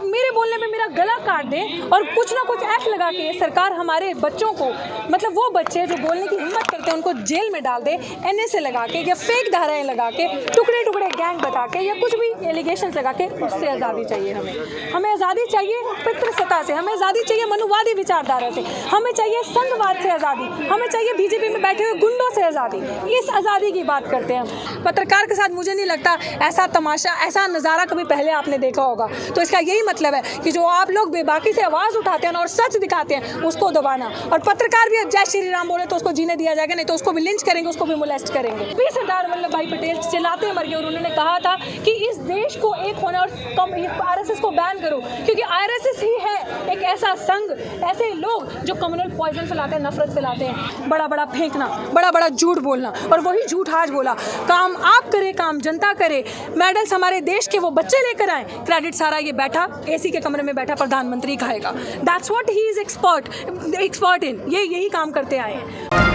मेरे बोलने में मेरा गला काट दें और कुछ ना कुछ एक्ट लगा के सरकार हमारे बच्चों को, मतलब वो बच्चे जो बोलने की हिम्मत करते हैं उनको जेल में डाल दे, NSA लगा के या फेक धाराएं लगा के, टुकड़े टुकड़े गैंग बता के या कुछ भी एलिगेशन लगा के, उससे आज़ादी चाहिए हमें आज़ादी चाहिए पितृसत्ता से, हमें आज़ादी चाहिए मनुवादी विचारधारा से, हमें चाहिए संघवाद से आज़ादी, हमें चाहिए बीजेपी में बैठे हुए गुंडों से आज़ादी। इस आज़ादी की बात करते हैं हम। पत्रकार के साथ मुझे नहीं लगता ऐसा तमाशा, ऐसा नज़ारा कभी पहले आपने देखा होगा। तो इसका यही मतलब है कि जो आप लोग बेबाकी से आवाज़ उठाते हैं और सच दिखाते हैं उसको दबाना, और पत्रकार भी जय श्री राम बोले तो उसको जीने दिया जाएगा, नहीं तो उसको भी लिंच करेंगे, उसको भी मोलेस्ट करेंगे। भी सरदार वल्लभ भाई पटेल चिल्लाते मर गए और उन्होंने कहा था कि इस देश को एक होना और RSS को बैन करो, क्योंकि RSS ही है एक ऐसा संघ, ऐसे लोग जो कम्युनल पॉइजन फैलाते हैं, नफरत फैलाते हैं, बड़ा बड़ा फेंकना, बड़ा बड़ा झूठ बोलना, और वही झूठ आज बोला। काम आप करें, काम जनता करे, मेडल्स हमारे देश के वो बच्चे लेकर आए, क्रेडिट सारा ये बैठा AC के कमरे में बैठा प्रधानमंत्री खाएगा। That's what he is expert in, ये यही काम करते आए हैं।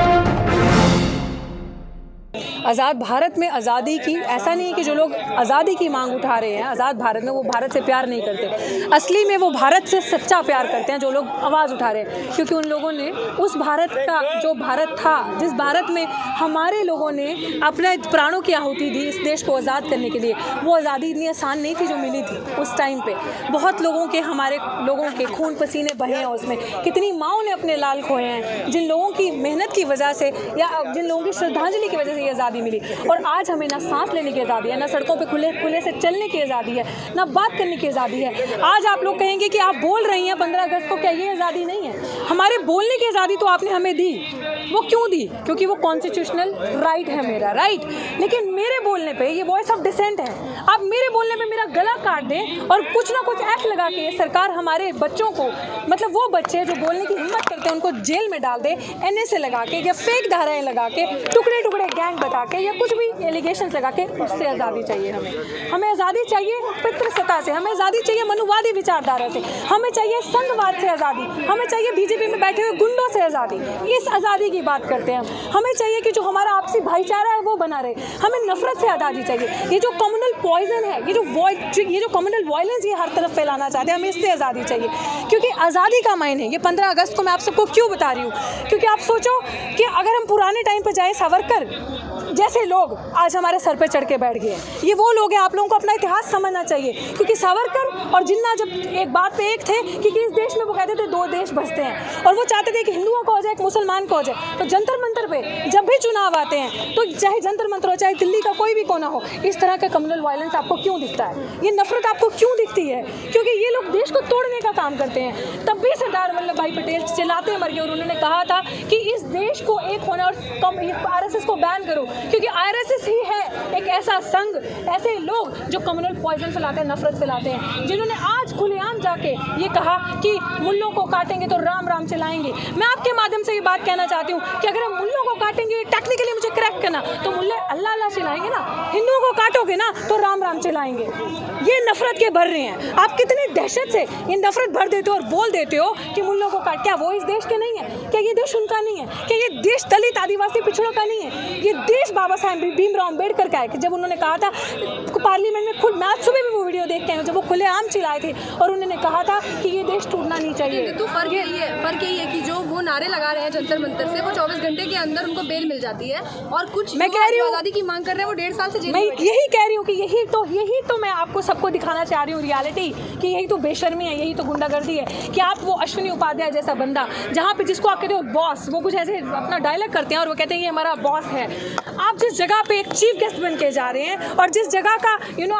आज़ाद भारत में आज़ादी की, ऐसा नहीं है कि जो लोग आज़ादी की मांग उठा रहे हैं आज़ाद भारत में, वो भारत से प्यार नहीं करते। असली में वो भारत से सच्चा प्यार करते हैं जो लोग आवाज़ उठा रहे हैं, क्योंकि उन लोगों ने उस भारत का, जो भारत था, जिस भारत में हमारे लोगों ने अपने प्राणों की आहुति दी इस देश को आज़ाद करने के लिए, वो आज़ादी इतनी आसान नहीं थी जो मिली थी उस टाइम पे। बहुत लोगों के, हमारे लोगों के खून पसीने बहे हैं उसमें, कितनी माँओं ने अपने लाल खोए हैं, जिन लोगों की मेहनत की वजह से या जिन लोगों की श्रद्धांजलि की वजह से ये आज़ादी मिली। और आज हमें ना सांस लेने की आज़ादी है, ना सड़कों पे खुले से चलने की आज़ादी है, ना बात करने की आज़ादी है। आज आप लोग कहेंगे कि आप बोल रही हैं 15 अगस्त को, क्या ये आज़ादी नहीं है? हमारे बोलने की आज़ादी तो आपने हमें दी, वो क्यों दी? क्योंकि वो कॉन्स्टिट्यूशनल राइट है मेरा, राइट। लेकिन मेरे बोलने पे ये वॉइस ऑफ डिसेंट है। आप मेरे बोलने पे मेरा गला काट दें और कुछ ना कुछ एक्ट लगा के सरकार हमारे बच्चों को, मतलब वो बच्चे जो बोलने की हिम्मत करते हैं उनको जेल में डाल दे, NSA लगा के या फेक धाराएं लगा के, टुकड़े टुकड़े गैंग बता के या कुछ भी एलिगेशन लगा के, उससे आज़ादी चाहिए हमें आज़ादी चाहिए पितृसत्ता से, हमें आज़ादी चाहिए मनुवादी विचारधारा से, हमें चाहिए संघवाद से आज़ादी, हमें चाहिए बीजेपी में बैठे हुए गुंडों से आज़ादी। इस आज़ादी की बात करते हैं हम। हमें चाहिए कि जो हमारा आपसी भाईचारा है वो बना रहे, हमें नफरत से आज़ादी चाहिए। ये जो कम्युनल पॉइजन है, ये जो कम्युनल वायलेंस ये हर तरफ फैलाना चाहते हैं, हमें इससे आज़ादी चाहिए। क्योंकि आज़ादी का मायने, ये 15 अगस्त को मैं आप सबको क्यों बता रही हूँ, क्योंकि आप सोचो कि अगर हम पुराने टाइम पर जाए, सावरकर जैसे लोग आज हमारे सर पे चढ़ के बैठ गए, ये वो लोग हैं। आप लोगों को अपना इतिहास समझना चाहिए, क्योंकि सावरकर और जिन्ना जब एक बात पे एक थे कि इस देश में वो कहते थे 2 देश बसते हैं, और वो चाहते थे कि हिंदुओं को हो जाए, एक मुसलमान को हो जाए। तो जंतर मंतर पे जब भी चुनाव आते हैं, तो चाहे जंतर मंतर हो, चाहे दिल्ली का कोई भी कोना हो, इस तरह का कम्युनल वायलेंस आपको क्यों दिखता है? ये नफरत आपको क्यों दिखती है? क्योंकि ये लोग देश को तोड़ने का काम करते हैं। तब भी सरदार वल्लभ भाई पटेल चिल्लाते मर गए और उन्होंने कहा था कि इस देश को एक होना और RSS को बैन करो, क्योंकि RSS ही है एक ऐसा संघ, ऐसे लोग जो कम्युनल पॉइजन फैलाते हैं, नफरत फैलाते हैं, जिन्होंने आज खुलेआम जाके ये कहा कि मुल्लों को काटेंगे तो राम राम चलाएंगे। मैं आपके माध्यम से ये बात कहना चाहती हूँ कि अगर हम मुल्लों को काटेंगे, टेक्निकली मुझे करेक्ट करना, तो मुल्ले अल्लाह अल्लाह चलाएंगे ना, हिंदुओं को काटोगे ना तो राम राम चलाएंगे। ये नफरत के भर रहे हैं। आप कितनी दहशत से ये नफरत भर देते हो और बोल देते हो कि मुल्लों को काट, क्या वो इस देश के नहीं है? क्या ये देश उनका नहीं है? क्या ये देश दलित आदिवासी पिछड़ों का नहीं है? ये देश बाबा साहब भीमराव अम्बेडकर का है। कि जब उन्होंने कहा था पार्लियामेंट में, खुद मैं आज सुबह भी वो वीडियो देख के आए, जब वो खुलेआम चिल्लाए थे और उन्होंने कहा था कि ये देश टूटना नहीं चाहिए। तो फर्क यही है कि जो वो नारे लगा रहे हैं जंतर मंतर से, वो 24 घंटे के अंदर उनको बेल मिल जाती है, और कुछ मैं कह रही हूँ आज़ादी की मांग कर रहे हैं वो 1.5 साल से जेल में मैं यही कह रही हूँ कि यही तो मैं आपको सबको दिखाना चाह रही हूँ रियलिटी, कि यही तो बेशर्मी है, यही तो गुंडागर्दी है कि आप वो अश्विनी उपाध्याय जैसा बंदा, जहाँ पे जिसको आप कहते हो बॉस, वो कुछ ऐसे अपना डायलॉग करते हैं और वो कहते हैं ये हमारा बॉस है। आप जिस जगह पे एक चीफ गेस्ट बन के जा रहे हैं और जिस जगह का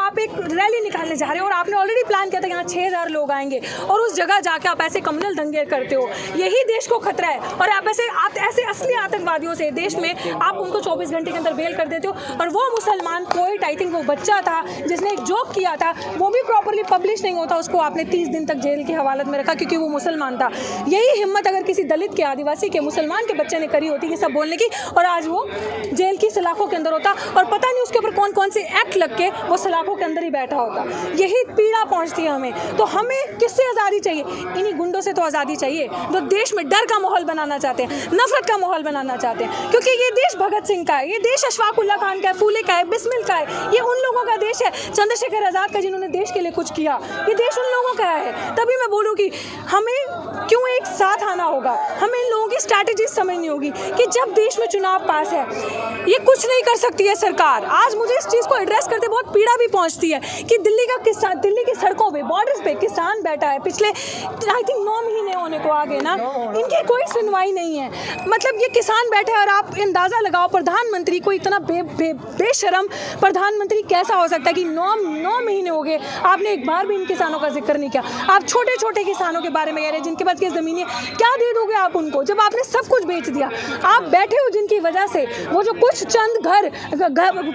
आप एक रैली निकालने जा रहे हो और आपने ऑलरेडी प्लान किया था कि यहाँ 6000 लोग आएंगे, और उस जगह जाके आप ऐसे कम्युनल दंगे करते हो, यही देश को खतरा है। और आप ऐसे असली आतंकवादियों से देश में आप उनको 24 घंटे के अंदर बेल कर देते हो। और वो मुसलमान पोइट, आई थिंक वो बच्चा था जिसने एक जोक किया था, वो भी प्रॉपरली पब्लिश नहीं होता, उसको आपने 30 दिन तक जेल की हवालत में रखा क्योंकि वो मुसलमान था। यही हिम्मत अगर किसी दलित के आदिवासी के, मुसलमान के बच्चे ने करी होती ये सब बोलने की, और आज वो जेल की सलाखों के अंदर होता और पता नहीं उसके ऊपर कौन कौन से एक्ट लग के वो सलाखों के अंदर ही बैठा होता। यही पीड़ा पहुंचती है हमें। तो हमें किससे आज़ादी चाहिए? इन्हीं गुंडों से तो आज़ादी चाहिए जो देश में डर का माहौल बनाना चाहते हैं, नफरत का माहौल बनाना चाहते हैं। क्योंकि ये देश भगत सिंह का है, ये देश अशफाक उल्लाह खान का है, फूले का है, बिस्मिल का है। ये उन लोगों का देश है, चंद्रशेखर आज़ाद का, जिन्होंने देश के लिए कुछ किया। ये देश उन लोगों का है। तभी मैं बोलूँ कि हमें क्यों एक साथ आना होगा, हमें इन लोगों की स्ट्रैटेजी समझनी होगी कि जब देश में चुनाव पास है, ये कुछ नहीं कर सकती है सरकार। आज मुझे इस चीज़ को एड्रेस करते बहुत पीड़ा भी पहुंचती है कि दिल्ली का किसान, दिल्ली की सड़कों पे, बॉर्डर्स पे किसान बैठा है पिछले आई थिंक 9 महीने होने को आ गए ना, इनकी कोई सुनवाई नहीं है। मतलब ये किसान बैठे और आप अंदाज़ा लगाओ प्रधानमंत्री को, इतना बेशरम प्रधानमंत्री कैसा हो सकता है कि 9 महीने हो गए आपने एक बार भी इन किसानों का जिक्र नहीं किया। आप छोटे छोटे किसानों के बारे में कह रहे हैं जिनके पास की ज़मीनें, क्या दे दोगे आप उनको जब आपने सब कुछ बेच दिया? आप बैठे हो जिनकी वजह से, वो जो कुछ चंद घर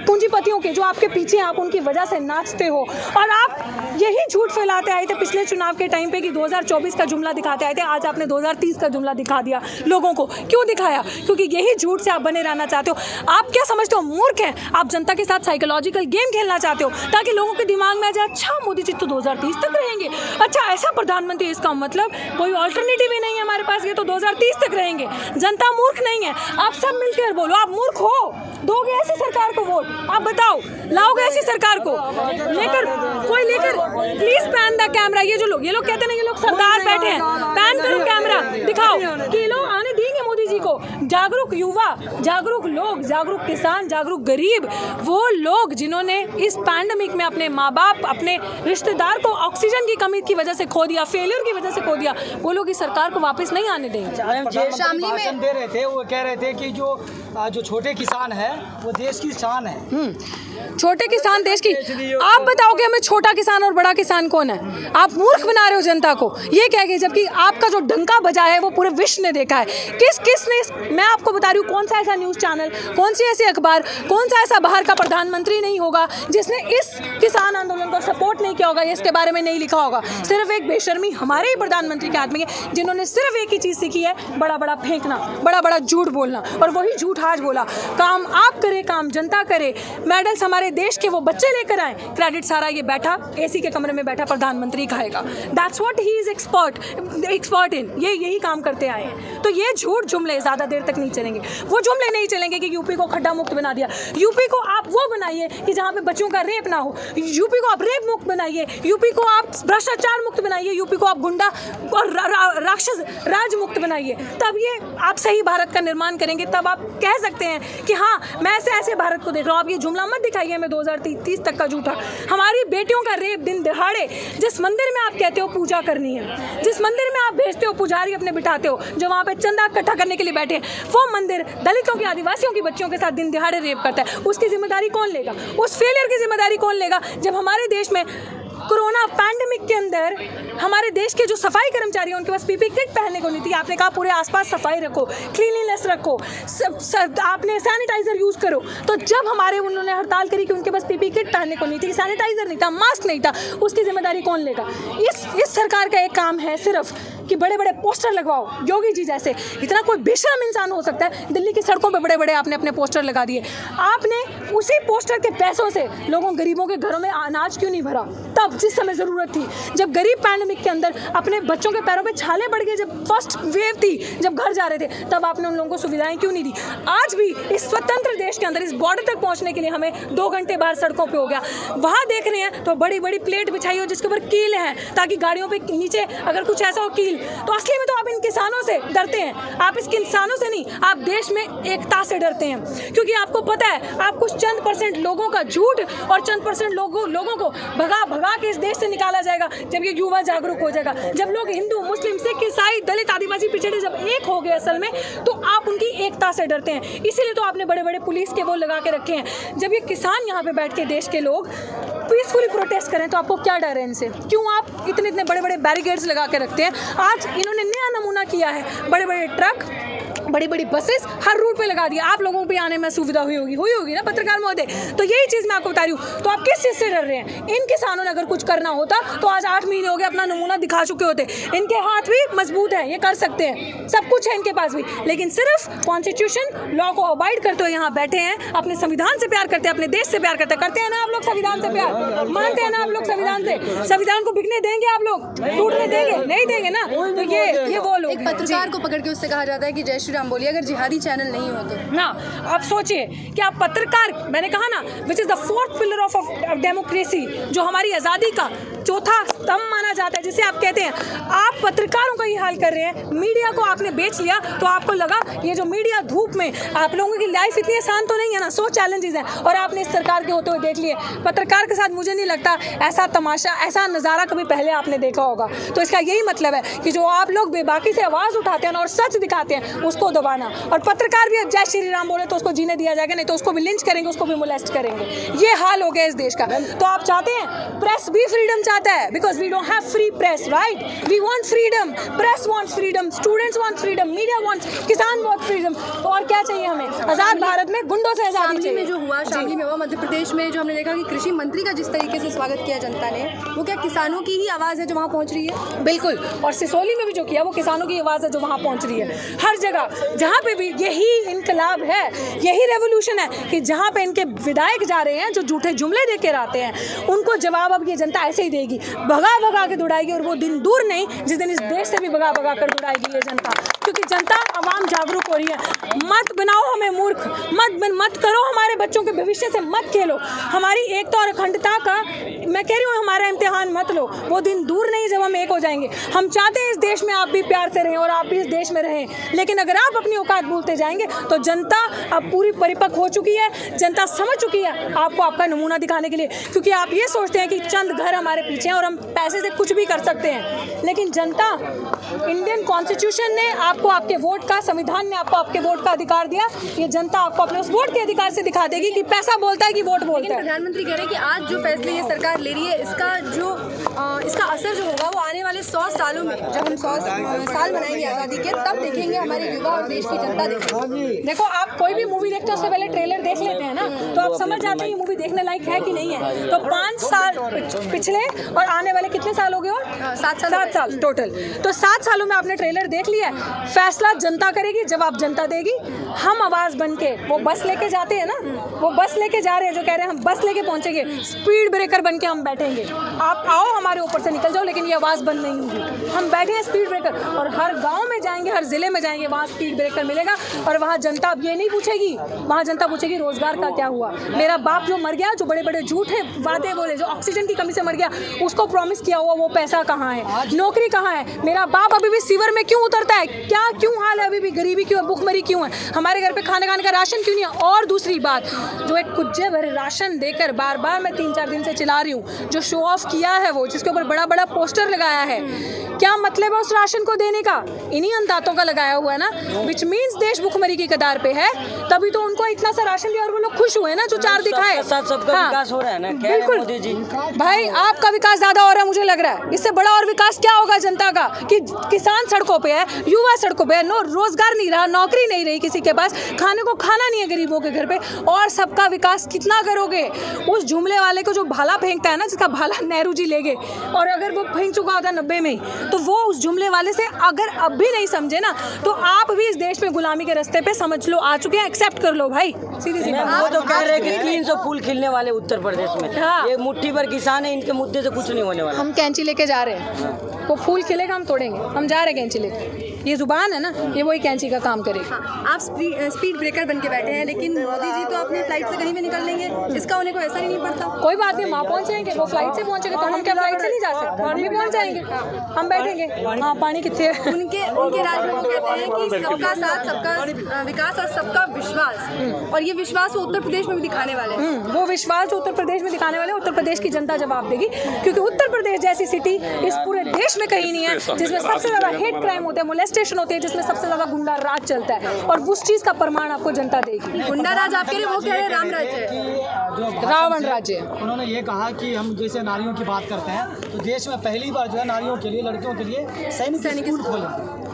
पूंजीपतियों के जो आपके पीछे हैं, आप उनकी वजह से नाचते हो। और आप यही झूठ फैलाते आए थे पिछले चुनाव के टाइम पे कि 2024 का जुमला दिखाते आए थे। आज आपने 2030 का जुमला दिखा दिया लोगों को। क्यों दिखाया? क्योंकि यही झूठ से आप बने रहना चाहते हो। आप क्या समझते हो? मूर्ख हैं आप। जनता के साथ साइकोलॉजिकल गेम खेलना चाहते हो ताकि लोगों के दिमाग में आ जाए, अच्छा मोदी जी तो 2030 तक रहेंगे, अच्छा ऐसा प्रधानमंत्री, इसका मतलब कोई ऑल्टरनेटिव ही नहीं है हमारे पास, ये तो 2030 तक रहेंगे। जनता मूर्ख नहीं है। आप सब मिलकर बोलो, आप मूर्ख हो? दोगे ऐसी सरकार को वोट? आप बताओ, लाओगे ऐसी सरकार को? लेकर प्लीज पैन द कैमरा। ये लोग कहते हैं ना, ये लोग सरदार बैठे हैं, पैन करो कैमरा, दिखाओ कि ये लोग आने देंगे मोदी जी को। जागरूक युवा, जागरूक लोग, जागरूक किसान, जागरूक गरीब, वो लोग जिन्होंने इस पैंडेमिक में अपने माँ बाप, अपने रिश्तेदार को ऑक्सीजन की कमी की वजह से खो दिया, फेलियर की वजह से खो दिया, वो लोग इस सरकार को वापस नहीं आने देंगे। शामली में दे रहे थे, वो कह रहे थे कि जो छोटे किसान है वो देश की शान है। छोटे किसान देश की, आप बताओ कि हमें छोटा किसान और बड़ा किसान कौन है? आप मूर्ख बना रहे हो जनता को ये कह के, जबकि आपका जो डंका बजा है वो पूरे विश्व ने देखा है। किसने, मैं आपको बता रही हूँ, कौन सा ऐसा न्यूज़ चैनल, कौन सी ऐसी अखबार, कौन सा ऐसा बाहर का प्रधानमंत्री नहीं होगा जिसने इस किसान आंदोलन को सपोर्ट नहीं किया होगा, इसके बारे में नहीं लिखा होगा। सिर्फ एक बेशर्मी हमारे ही प्रधानमंत्री के हाथ में है, जिन्होंने सिर्फ एक ही चीज़ सीखी है, बड़ा बड़ा फेंकना, बड़ा बड़ा झूठ बोलना। और वही झूठ आज बोला। काम आप करें, काम जनता करे, मेडल्स हमारे देश के वो बच्चे लेकर आए, क्रेडिट सारा ये बैठा एसी के कमरे में बैठा प्रधानमंत्री खाएगा। That's what he is expert in. ये यही काम करते आए हैं। तो ये झूठ जुमले ज़्यादा देर तक नहीं चलेंगे। वो जुमले नहीं चलेंगे कि यूपी को खड्डा मुक्त बना दिया। यूपी को आप वो बनाइए कि जहाँ पे बच्चों का रेप ना हो। यूपी को आप रेप मुक्त बनाइए, यूपी को आप भ्रष्टाचार मुक्त बनाइए, यूपी को आप गुंडा और राक्षस राज मुक्त बनाइए। तब ये आप सही भारत का निर्माण करेंगे। तब आप कह सकते हैं कि हाँ, मैं ऐसे भारत को देख रहा हूँ। आप ये जुमला मत दिखाइए हमें 2030 तक का झूठा। हमारी बेटियों का रेप दिन दहाड़े, जिस मंदिर में आप कहते हो पूजा करनी है, जिस मंदिर में आप भेजते हो पुजारी अपने बिठाते हो, जो वहाँ पे चंदा इकट्ठा करने के लिए बैठे हैं, वो मंदिर दलितों की, आदिवासियों की बच्चियों के साथ दिन दिहाड़े रेप करता है। उसकी जिम्मेदारी कौन लेगा? उस फेलियर की जिम्मेदारी कौन लेगा? जब हमारे देश में कोरोना पैंडेमिक के अंदर हमारे देश के जो सफाई कर्मचारी हैं उनके पास पीपी किट पहनने को नहीं थी। आपने कहा पूरे आसपास सफाई रखो, क्लीनलीनेस रखो, आपने सैनिटाइजर यूज़ करो। तो जब हमारे उन्होंने हड़ताल करी कि उनके पास पीपी किट पहनने को नहीं थी, सैनिटाइजर नहीं था, मास्क नहीं था, उसकी जिम्मेदारी कौन लेगा? इस सरकार का एक काम है सिर्फ कि बड़े बड़े पोस्टर लगवाओ। योगी जी जैसे इतना कोई बेशरम इंसान हो सकता है? दिल्ली की सड़कों पे बड़े बड़े आपने अपने पोस्टर लगा दिए। आपने उसी पोस्टर के पैसों से लोगों गरीबों के घरों में अनाज क्यों नहीं भरा? तब जिस समय ज़रूरत थी, जब गरीब पैंडेमिक के अंदर अपने बच्चों के पैरों पे छाले पड़ गए, जब फर्स्ट वेव थी, जब घर जा रहे थे, तब आपने उन लोगों को सुविधाएं क्यों नहीं दी? आज भी इस स्वतंत्र देश के अंदर इस बॉर्डर तक पहुंचने के लिए हमें 2 घंटे बाहर सड़कों पे हो गया। वहाँ देख रहे हैं तो बड़ी बड़ी प्लेट बिछाई हो जिसके ऊपर कील है, ताकि गाड़ियों पे नीचे अगर कुछ ऐसा हो कील। तो असली में तो आप इन किसानों से डरते हैं। आप इस किसानों से नहीं, आप देश में एकता से डरते हैं, क्योंकि आपको पता है आप कुछ चंद % लोगों का झूठ और चंद % लोगों को भगा के इस देश से निकाला जाएगा जब ये युवा जागरूक हो जाएगा। जब लोग हिंदू, मुस्लिम, सिख, ईसाई, दलित, आदिवासी, पिछड़े जब एक हो गए असल में, तो आप उनकी एकता से डरते हैं। इसीलिए तो आपने बड़े बड़े पुलिस के वो लगा के रखे हैं। जब ये किसान यहाँ पे बैठ के देश के लोग पीसफुली प्रोटेस्ट करें तो आपको क्या डर है इनसे? क्यों आप इतने बड़े बड़े बैरिकेड्स लगा के रखते हैं? आज इन्होंने नया नमूना किया है, बड़े बड़े ट्रक बड़ी बड़ी बसेस हर रूट पे लगा दिया। आप लोगों पे आने में सुविधा हुई होगी ना पत्रकार महोदय। तो यही चीज़ मैं आपको बता रही हूँ। तो आप किस चीज़ से डर रहे हैं? इन किसानों ने अगर कुछ करना होता तो आज 8 महीने हो गए अपना नमूना दिखा चुके होते। इनके हाथ भी मजबूत है, ये कर सकते हैं, सब कुछ है इनके पास भी, लेकिन सिर्फ कॉन्स्टिट्यूशन लॉ को अवॉइड करते हुए यहाँ बैठे हैं। अपने संविधान से प्यार करते हैं, अपने देश से प्यार करते हैं ना आप लोग? संविधान से प्यार मानते हैं ना आप लोग? संविधान से, संविधान को बिकने देंगे आप लोग? टूटने देंगे? नहीं देंगे ना। तो ये वो लोग एक पत्रकार को पकड़ के उससे कहा जाता है कि जय श्री राम बोलिए अगर जिहादी चैनल नहीं हो तो ना। आप सोचिए कि आप पत्रकार, मैंने कहा ना, which is the 4th pillar of democracy, जो हमारी आज़ादी का चौथा स्तंभ माना जाता है, जिसे आप कहते हैं। आप पत्रकारों का ये हाल कर रहे हैं। मीडिया को आपने बेच लिया तो आपको लगा ये जो मीडिया धूप में, आप लोगों की लाइफ इतनी आसान तो नहीं है ना, 100 चैलेंजेस हैं और आपने इस सरकार के होते हुए देख लिए। पत्रकार के साथ मुझे नहीं लगता ऐसा तमाशा, ऐसा नज़ारा कभी पहले आपने देखा होगा। तो इसका यही मतलब है कि जो आप लोग बेबाकी से आवाज़ उठाते हैं और सच दिखाते हैं उसको दबाना। और पत्रकार भी जय श्री राम बोले तो उसको जीने दिया जाएगा, नहीं तो उसको भी लिंच करेंगे, उसको भी मोलेस्ट करेंगे। ये हाल हो गया इस देश का। तो आप चाहते हैं, प्रेस भी फ्रीडम चाहता है, because we don't have free press, right? We want freedom, press wants freedom, students want freedom, media wants, kisan want freedom. तो और क्या चाहिए हमें? आज़ाद भारत में गुंडों से आज़ादी चाहिए। में जो हुआ, शामली में हुआ, मध्य प्रदेश में जो हमने देखा कि कृषि मंत्री का जिस तरीके से स्वागत किया जनता ने, वो क्या किसानों की ही आवाज़ है जो वहाँ पहुँच रही है? बिल्कुल। और सिसोली में भी जो किया वो किसानों की आवाज़ है जो वहाँ पहुँच रही है। हर जगह जहाँ पे भी यही इनकलाब है, यही रेवोल्यूशन है कि जहाँ पे इनके विधायक जा रहे हैं जो झूठे जुमले दे के आते हैं, उनको जवाब अब ये जनता ऐसे ही देगी, भगा भगा के दौड़ाएगी। और वो दिन दूर नहीं जिस दिन इस देश से भी भगा भगा कर दौड़ाएगी ये जनता, क्योंकि जनता आवाम जागरूक हो रही है। मत बनाओ हमें मूर्ख, मत करो हमारे बच्चों के भविष्य से, मत खेलो हमारी एकता और अखंडता का, मैं कह रही हूँ, हमारा इम्तिहान मत लो। वो दिन दूर नहीं जब हम एक हो जाएंगे। हम चाहते हैं इस देश में आप भी प्यार से रहें और आप भी इस देश में रहें, लेकिन अगर आप अपनी औकात भूलते जाएंगे तो जनता अब पूरी परिपक्व हो चुकी है, जनता समझ चुकी है आपको आपका नमूना दिखाने के लिए। क्योंकि आप ये सोचते हैं कि चंद घर हमारे पीछे हैं और हम पैसे से कुछ भी कर सकते हैं, लेकिन जनता, इंडियन कॉन्स्टिट्यूशन ने आपको आपके वोट का, संविधान ने आपको आपके वोट का अधिकार दिया। ये जनता आपको अपने उस वोट के अधिकार से दिखा देगी कि पैसा बोलता है कि वोट बोलता है। प्रधानमंत्री कह रहे हैं कि आज जो फैसले ये सरकार ले रही है, इसका असर जो होगा वो आने वाले 100 सालों में, जब हम 100 साल मनाएंगे आज़ादी के, तब देखेंगे हमारे युवा और देश की जनता देखेंगे। देखो, आप कोई भी मूवी देखते हो उससे पहले ट्रेलर देख लेते हैं ना, तो आप समझ जाते हैं ये मूवी देखने लायक है कि नहीं है। तो 5 साल पिछले और आने वाले कितने साल हो गए? और 7 साल टोटल। तो 7 सालों में आपने ट्रेलर देख लिया। फैसला जनता करेगी, जवाब जनता देगी। हम आवाज़ बन के, वो बस लेके जाते हैं ना, वो बस लेके जा रहे हैं, जो कह रहे हैं हम बस लेके पहुंचेंगे, स्पीड ब्रेकर बन के हम बैठेंगे। आप आओ हमारे ऊपर से निकल जाओ, लेकिन ये आवाज़ बंद नहीं होगी। हम बैठे हैं स्पीड ब्रेकर, और हर गांव में जाएंगे, हर जिले में जाएंगे, वहाँ स्पीड ब्रेकर मिलेगा। और वहाँ जनता अब ये नहीं पूछेगी, वहाँ जनता पूछेगी रोजगार का क्या हुआ। मेरा बाप जो मर गया, जो बड़े बड़े झूठे वादे बोले, जो ऑक्सीजन की कमी से मर गया, उसको प्रॉमिस किया हुआ वो पैसा कहाँ है, नौकरी कहाँ है। मेरा बाप अभी भी सीवर में क्यों उतरता है? क्या क्यों हाल है अभी भी? गरीबी क्यों है? भूखमरी क्यों है? हमारे घर पे खाने का राशन क्यों नहीं है? और दूसरी बात, जो एक कुज्जे भरे राशन देकर बार बार मैं 3-4 दिन से चिल्ला रही हूँ, जो शो ऑफ किया है वो, जिसके ऊपर बड़ा बड़ा पोस्टर लगाया है, क्या मतलब है उस राशन को देने का? इन्हीं अन्नदातों का लगाया हुआ है ना, विच मीन्स देश भूखमरी की कगार पे है। तभी तो उनको इतना सा राशन दिया और वो लोग खुश हुए ना, जो 4 दिखाए। सबका विकास हो रहा है ना, बिल्कुल मोदी जी। भाई, आपका विकास ज्यादा हो रहा है मुझे लग रहा है। इससे बड़ा और विकास क्या होगा जनता का? कि किसान सड़कों पे है, युवा सड़कों पे है, रोजगार नहीं रहा, नौकरी नहीं रही किसी के पास, खाने को खाना नहीं है गरीबों के घर पे। और सबका विकास कितना करोगे? उस जुमले वाले को जो भाला फेंकता है ना, जिसका भाला नेहरू जी ले गए, और अगर वो फेंक चुका होता 90 में, तो वो उस जुमले वाले से अगर अब भी नहीं समझे ना, तो आप भी इस देश में गुलामी के रास्ते पे समझ लो आ चुके हैं। एक्सेप्ट कर लो भाई, सीधी सी बात। वो तो कह रहे हैं कि 300 फूल खिलने वाले उत्तर प्रदेश में। हाँ। ये मुट्ठी भर किसान है, इनके मुद्दे से कुछ नहीं होने वाला। हम कैंची लेके जा रहे हैं, वो फूल खिलेगा हम तोड़ेंगे। हम जा रहे हैं कैंची लेके, ये जुबान है ना, ये वही कैंची का काम करेगी। आप स्पीड ब्रेकर बन के बैठे हैं, लेकिन मोदी जी तो अपनी फ्लाइट से कहीं भी निकल लेंगे, इसका उन्हें कोई असर ही नहीं पड़ता। कोई बात नहीं, वहाँ पहुँच जाएंगे, वो फ्लाइट से पहुँचेंगे, तो हम क्या फ्लाइट से नहीं जा सकते? हम भी पहुँच जाएंगे, हम बैठेंगे। हाँ, पानी कितने है? उनके राज में वो कहते हैं कि सबका साथ, सबका विकास और सबका विश्वास, और ये विश्वास वो उत्तर प्रदेश में भी दिखाने वाले हैं। वो विश्वास जो उत्तर प्रदेश में दिखाने वाले, उत्तर प्रदेश की जनता जवाब देगी, क्योंकि उत्तर प्रदेश जैसी सिटी इस पूरे देश में कहीं नहीं है, जिसमें सबसे ज्यादा हेट क्राइम होते हैं, मोलेस्टेशन होती है, जिसमें सबसे ज्यादा गुंडा राज चलता है, और उस चीज का प्रमाण आपको जनता देगी। गुंडा राज आपके लिए वो कह रहे हैं राम राज्य है, रावण राज्य। उन्होंने ये कहा कि हम जैसे नारियों की बात करते हैं, तो देश में पहली बार जो है नारियों के लिए, लड़कियों के लिए सैनिक स्कूल खोले।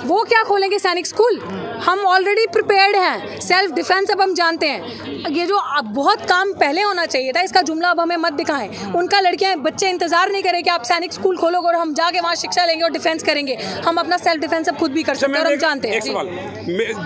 वो क्या खोलेंगे सैनिक स्कूल? हम ऑलरेडी प्रिपेयर्ड हैं, सेल्फ डिफेंस अब हम जानते हैं। ये जो अब बहुत काम पहले होना चाहिए था, इसका जुमला अब हमें मत दिखाएं। उनका लड़कियां बच्चे इंतजार नहीं करें कि आप सैनिक स्कूल खोलोगे और हम जाके वहाँ शिक्षा लेंगे और डिफेंस करेंगे। हम अपना सेल्फ डिफेंस अब खुद भी कर सकते हैं और हम जानते हैं। एक सवाल,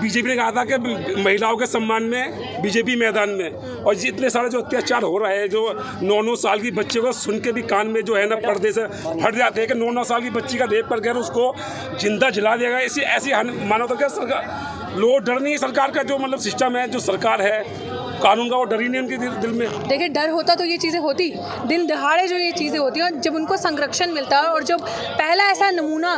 बीजेपी ने कहा था कि महिलाओं के सम्मान में बीजेपी मैदान में, और इतने सारे जो अत्याचार हो रहा है, जो 9-9 साल की बच्चे को सुन के भी कान में जो है ना पर्दे से फट जाते हैं कि 9-9 साल की बच्ची का रेप करके उसको जिंदा जला देगा। ऐसी मानो तो क्या सरकार, लोग डर नहीं है सरकार का, जो मतलब सिस्टम है, जो सरकार है कानून का, वो डर ही नहीं उनके दिल में। देखिए डर होता तो ये चीज़ें होती, दिन दहाड़े जो ये चीज़ें होती हैं, और जब उनको संरक्षण मिलता है, और जब पहला ऐसा नमूना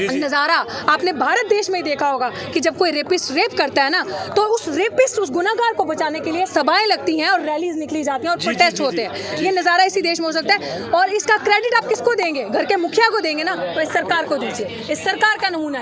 नज़ारा आपने भारत देश में ही देखा होगा कि जब कोई रेपिस्ट रेप करता है ना, तो उस रेपिस्ट, उस गुनहगार को बचाने के लिए सभाएं लगती हैं और रैलीज निकली जाती हैं और प्रोटेस्ट होते हैं। ये नज़ारा इसी देश में हो सकता है, और इसका क्रेडिट आप किसको देंगे? घर के मुखिया को देंगे ना, तो इस सरकार को दीजिए। इस सरकार का नमूना है।